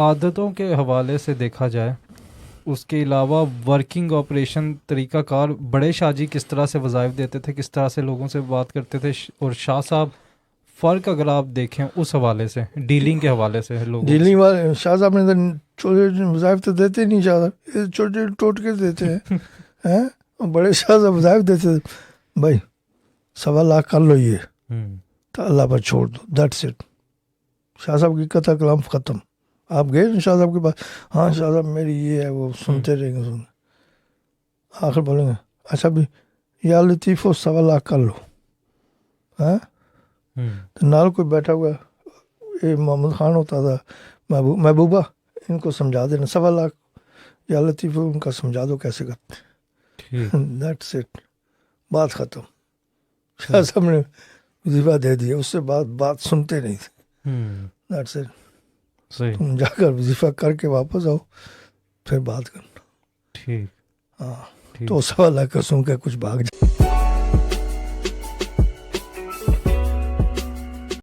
عادتوں کے حوالے سے دیکھا جائے، اس کے علاوہ ورکنگ آپریشن طریقہ کار بڑے شاہ جی کس طرح سے وظائف دیتے تھے، کس طرح سے لوگوں سے بات کرتے تھے، اور شاہ صاحب فرق اگر آپ دیکھیں اس حوالے سے، ڈیلنگ کے حوالے سے لوگوں سے؟ ڈیلنگ والے شاہ صاحب نے چھوٹے وظائف تو دیتے نہیں، شاہ صاحب چھوٹے ٹوٹکے دیتے ہیں بڑے شاہ صاحب وظائف دیتے تھے، بھائی 1.25 کر لو یہ تو اللہ پر چھوڑ دو، دیٹس اٹ. شاہ صاحب کی قطع کلام ختم. آپ گئے شاہ صاحب کے پاس، ہاں شاہ صاحب میری یہ ہے، وہ سنتے رہیں گے، آخر بولیں گے اچھا بھی یا لطیف ہو 1.25 کر لو. ہاں تو نال کوئی بیٹھا ہوا یہ محمد خان ہوتا تھا، محبوبہ ان کو سمجھا دینا 1.25 یا لطیف ان کا سمجھا دو کیسے کرتے. دیٹس اٹ، بات ختم. شاہ صاحب نے وظیفہ دے دیا، اس سے بعد بات سنتے نہیں تھے. That's it. تم جا کر وظیفہ کر کے واپس آؤ پھر بات کرنا. ٹھیک. ہاں تو 1.25 کا سن کے کچھ بھاگ جائے.